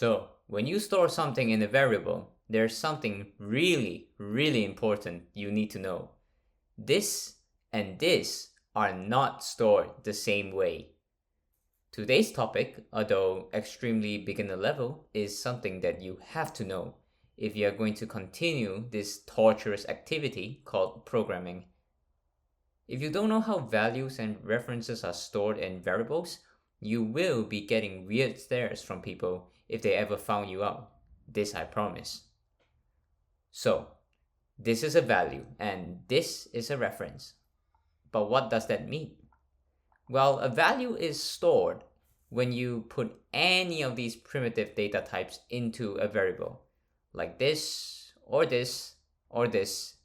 So, when you store something in a variable, there's something really important you need to know. This and this are not stored the same way. Today's topic, although extremely beginner level, is something that you have to know if you are going to continue this torturous activity called programming. If you don't know how values and references are stored in variables, you will be getting weird stares from people if they ever found you out. This I promise. So, this is a value and this is a reference. But what does that mean? Well, a value is stored when you put any of these primitive data types into a variable. Like this, or this, or this.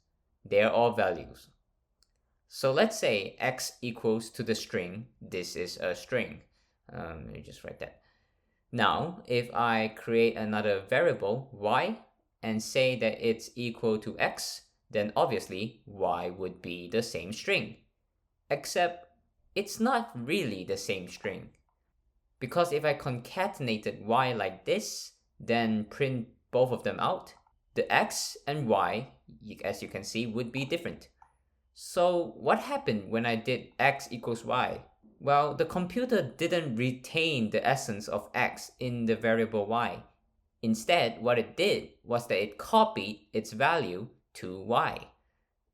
They're all values. So let's say x equals to the string. This is a string. Let me just write that. Now, if I create another variable, y, and say that it's equal to x, then obviously y would be the same string. Except it's not really the same string. Because if I concatenated y like this, then print both of them out, the x and y, as you can see, would be different. So what happened when I did x equals y? Well, the computer didn't retain the essence of x in the variable y. Instead, what it did was that it copied its value to y.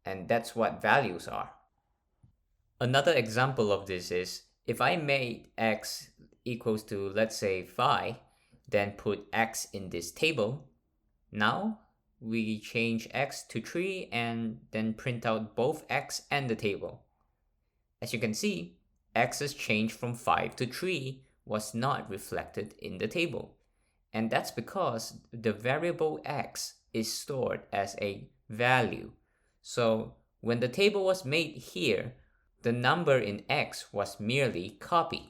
And that's what values are. Another example of this is, if I made x equals to, let's say, 5, then put x in this table, now we change x to 3 and then print out both x and the table. As you can see, x's change from 5 to 3 was not reflected in the table. And that's because the variable x is stored as a value. So when the table was made here, the number in x was merely copied.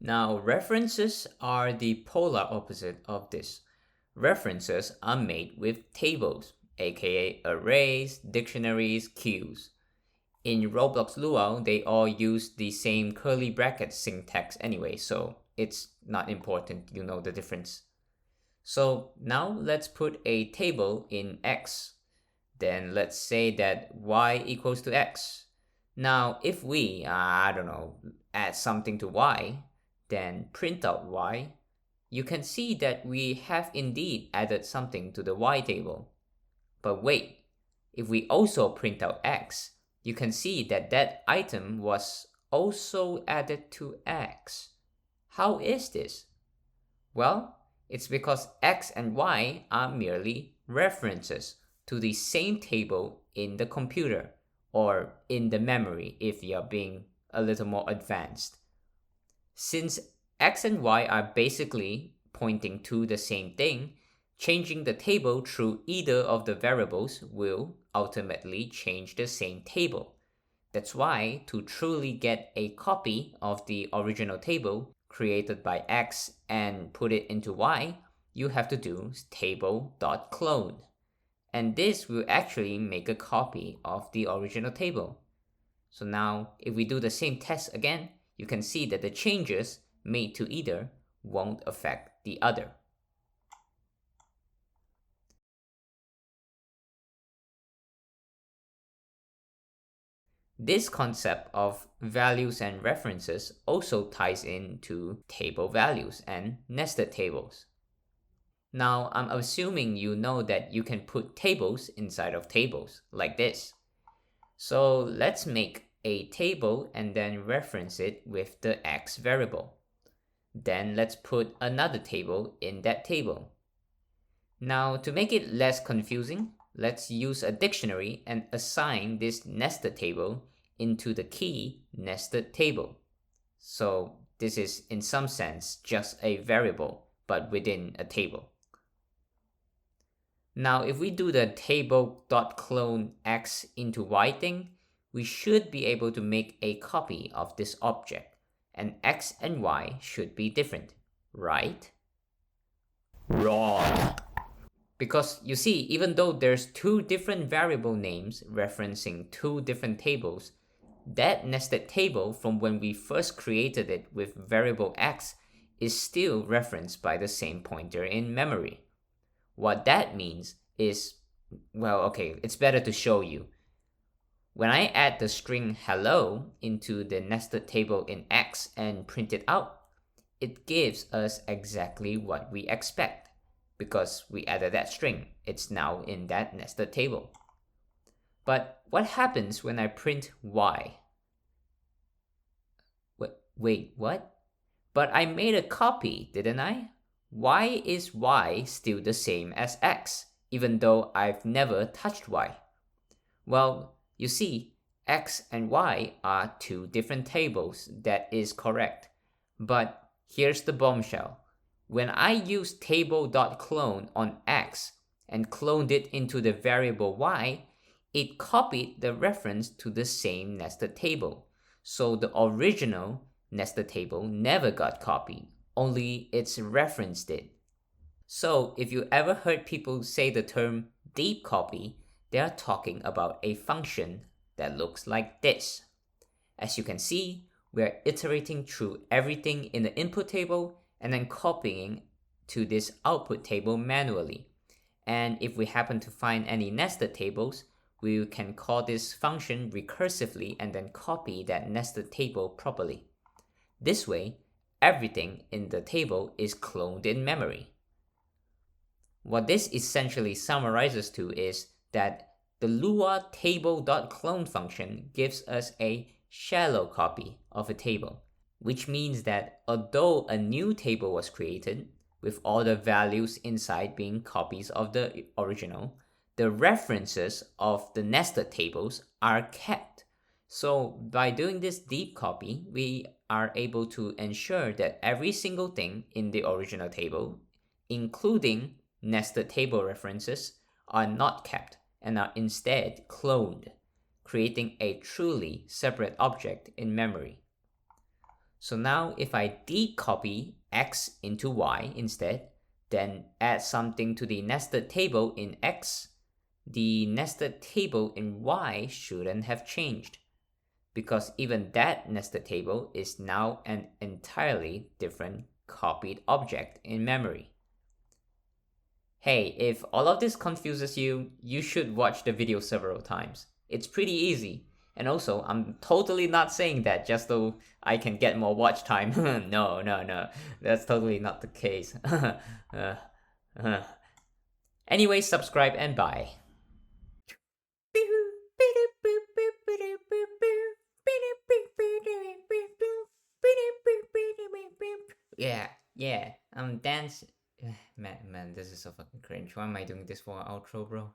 Now, references are the polar opposite of this. References are made with tables, aka arrays, dictionaries, queues. In Roblox Luau, they all use the same curly bracket syntax anyway, so it's not important you know the difference. So now let's put a table in x. Then let's say that y equals to x. Now if we, add something to y, then print out y, you can see that we have indeed added something to the y table. But wait, if we also print out x, you can see that that item was also added to x. How is this? Well, it's because x and y are merely references to the same table in the computer, or in the memory if you're being a little more advanced. Since x and y are basically pointing to the same thing, changing the table through either of the variables will ultimately change the same table. That's why to truly get a copy of the original table created by x and put it into y, you have to do table.clone. And this will actually make a copy of the original table. So now, if we do the same test again, you can see that the changes made to either won't affect the other. This concept of values and references also ties into table values and nested tables. Now, I'm assuming you know that you can put tables inside of tables, like this. So let's make a table and then reference it with the x variable. Then let's put another table in that table. Now, to make it less confusing, let's use a dictionary and assign this nested table into the key nested table. So this is in some sense just a variable, but within a table. Now, if we do the table.clone x into y thing, we should be able to make a copy of this object, and x and y should be different, right? Wrong. Because you see, even though there's two different variable names referencing two different tables, that nested table from when we first created it with variable x is still referenced by the same pointer in memory. What that means is, well, okay, it's better to show you. When I add the string hello into the nested table in X and print it out, it gives us exactly what we expect. Because we added that string, it's now in that nested table. But what happens when I print y? Wait, what? But I made a copy, didn't I? Why is y still the same as x, even though I've never touched y? Well, you see, x and y are two different tables, that is correct. But here's the bombshell. When I use table.clone on x and cloned it into the variable y, it copied the reference to the same nested table. So the original nested table never got copied, only its reference did. So if you ever heard people say the term deep copy, they are talking about a function that looks like this. As you can see, we are iterating through everything in the input table and then copying to this output table manually. And if we happen to find any nested tables, we can call this function recursively and then copy that nested table properly. This way, everything in the table is cloned in memory. What this essentially summarizes to is that the Lua table.clone function gives us a shallow copy of a table, which means that although a new table was created, with all the values inside being copies of the original, the references of the nested tables are kept. So by doing this deep copy, we are able to ensure that every single thing in the original table, including nested table references, are not kept and are instead cloned, creating a truly separate object in memory. So now if I deep copy x into y instead, then add something to the nested table in x, the nested table in y shouldn't have changed, because even that nested table is now an entirely different copied object in memory. Hey, if all of this confuses you, you should watch the video several times. It's pretty easy. And also, I'm totally not saying that just so I can get more watch time. No. That's totally not the case. Anyway, subscribe and bye. Yeah, dance. Man, this is so fucking cringe. Why am I doing this for an outro, bro?